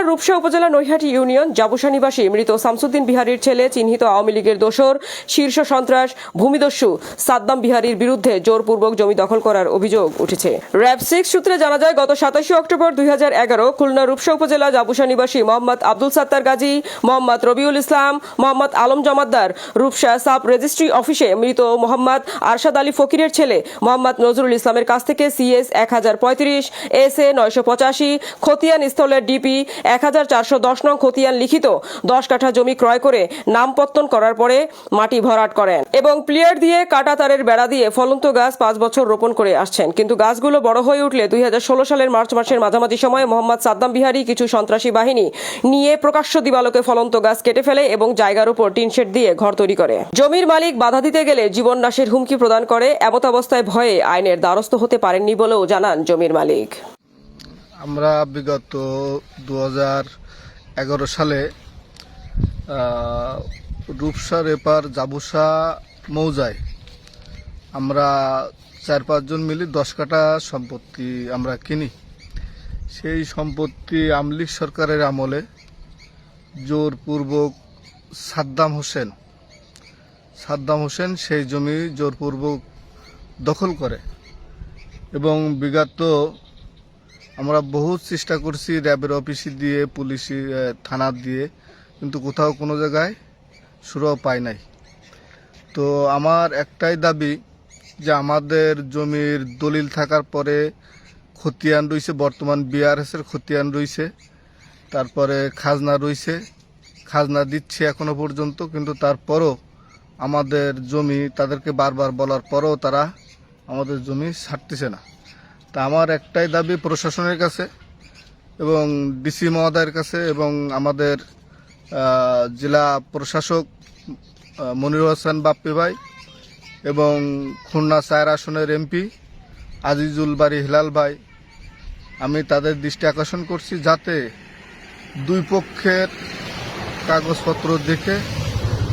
খুলনার রূপসা উপজেলা নৈহাটি ইউনিয়ন জাবুসা নিবাসী মৃত শামসুদ্দিন বিহারীর ছেলে চিহ্নিত আওয়ামী লীগের দোসর শীর্ষ সন্ত্রাস ভূমিদস্যু সাদ্দাম বিহারীর বিরুদ্ধে জোরপূর্বক জমি দখল করার অভিযোগ উঠেছে। র্যাব 6 সূত্রে জানা যায়, গত 27 অক্টোবর 2011 খুলনা রূপসা উপজেলা জাবুসা নিবাসী মোহাম্মদ আব্দুল সাত্তার গাজী, মোহাম্মদ রবিউল ইসলাম, মোহাম্মদ আলম জমাদ্দার রূপসা সাব রেজিস্ট্রি অফিসে মৃত মোহাম্মদ আরশাদ আলী ফকিরের ছেলে মোহাম্মদ নজরুল ইসলামের কাছ থেকে CS 1035, SA 985, খতিয়ান স্থলের DP 1410 নং খতিয়ান লিখিত 10 কাঠা জমি ক্রয় করে নামপত্তন করার পরে মাটি ভরাট করেন এবং প্লিয়ার দিয়ে কাটা তারের বেড়া দিয়ে ফলন্ত গাছ 5 বছর রোপণ করে আসছেন। কিন্তু গাছগুলো বড় হয়ে উঠলে 2016 সালের মার্চ মাসের মাঝামাঝি সময়ে মোহাম্মদ সাদ্দাম বিহারী কিছু সন্ত্রাসী বাহিনী নিয়ে প্রকাশ্য দিবালোকে ফলন্ত গাছ কেটে ফেলে এবং জায়গার উপর টিনশেড দিয়ে ঘর তৈরি করে। জমির মালিক বাধা দিতে গেলে জীবন নাশের হুমকি প্রদান করে। এমত অবস্থায় ভয়ে আইনের দ্বারস্থ হতে পারেননি বলেও জানান জমির মালিক। আমরা বিগত 2011 সালে রূপসার এপার জাবুসা মৌজায় আমরা 4-5 জন মিলে 10 কাঠা সম্পত্তি আমরা কিনি। সেই সম্পত্তি আওয়ামী লীগ সরকারের আমলে জোরপূর্বক সাদ্দাম হোসেন সেই জমি জোরপূর্বক দখল করে এবং বিগত আমরা বহুত চেষ্টা করছি র্যাবের অফিসে দিয়ে, পুলিশ থানা দিয়ে, কিন্তু কোথাও কোনো জায়গায় সুরাও পাই নাই। তো আমার একটাই দাবি যে আমাদের জমির দলিল থাকার পরে খতিয়ান রয়েছে, বর্তমান BRS-এর খতিয়ান রয়েছে, তারপরে খাজনা রয়েছে, খাজনা দিচ্ছে এখনো পর্যন্ত, কিন্তু তারপরও আমাদের জমি তাদেরকে বারবার বলার পরও তারা আমাদের জমি ছাড়তেছে না। তা আমার একটাই দাবি প্রশাসনের কাছে এবং DC মহোদয়ের কাছে এবং আমাদের জেলা প্রশাসক মনির হোসেন বাপ্পি ভাই এবং খুলনা 4 আসনের MP আজিজুল বাড়ি হিলাল ভাই, আমি তাদের দৃষ্টি আকর্ষণ করছি যাতে দুই পক্ষের কাগজপত্র দেখে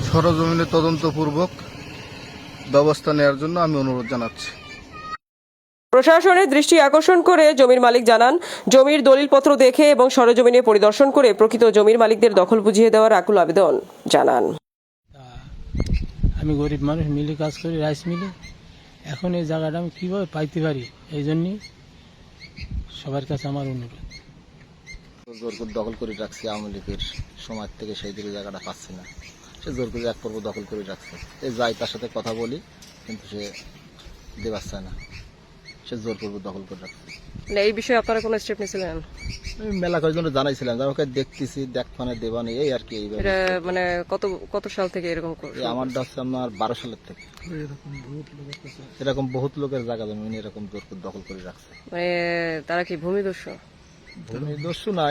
সরজমিনে তদন্তপূর্বক ব্যবস্থা নেওয়ার জন্য আমি অনুরোধ জানাচ্ছি। প্রশাসনের দৃষ্টি আকর্ষণ করে জমির মালিক জানান, জমির দলিলপত্র দেখে এবং সরেজমিনে পরিদর্শন করে প্রকৃত জমির মালিকদের দখল বুঝিয়ে দেওয়ার আকুল আবেদন জানান। আমি গরিব মানুষ, মিলে কাজ করি, রাইস মিলে। এখন এই জায়গাটা আমি কীভাবে পাইতে পারি, এই জন্যই সবার কাছে আমার অনুরোধ। জোর করে দখল করে রাখছি আওয়ামী লীগের সময় থেকে, সেই দিকে জায়গাটা পাচ্ছি না। সে জোর করে এক পর্ব দখল করে রাখছে। এই যাই তার সাথে কথা বলি, কিন্তু সে দেবাচ্ছে না, সে জোর পূর্ব দখল করে রাখছে। এই বিষয়ে আপনারা কোনো স্টেপ নিয়েছিলেন? আমি মেলা কয়েকজন জানাইছিলাম, ওকে দেখতেছি, দেখফানে দেবানি, এই আর কি। এটা মানে কত সাল থেকে এরকম আমার হচ্ছে আমার 12 সালের থেকে এরকম বহুত লোকের জায়গা জমি এরকম জোর করে দখল করে রাখছে। মানে তারা কি ভূমিদস্যু? ভূমিদস্যু না,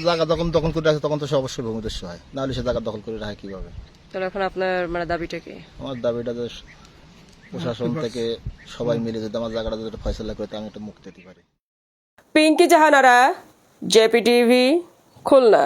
জায়গা যখন দখল করে রাখছে তখন তো সে অবশ্যই ভূমিদস্যু হয়, নাহলে সে জায়গা দখল করে রাখে কিভাবে? তাহলে এখন আপনার মানে দাবিটা কি? আমার দাবিটা যে প্রশাসন থেকে সবাই মিলে যদি আমার জায়গাটা যদি ফয়সালা করে আমি একটা মুক্তি দিতে পারি। পিঙ্কি জাহানারা, JPTV, খুলনা।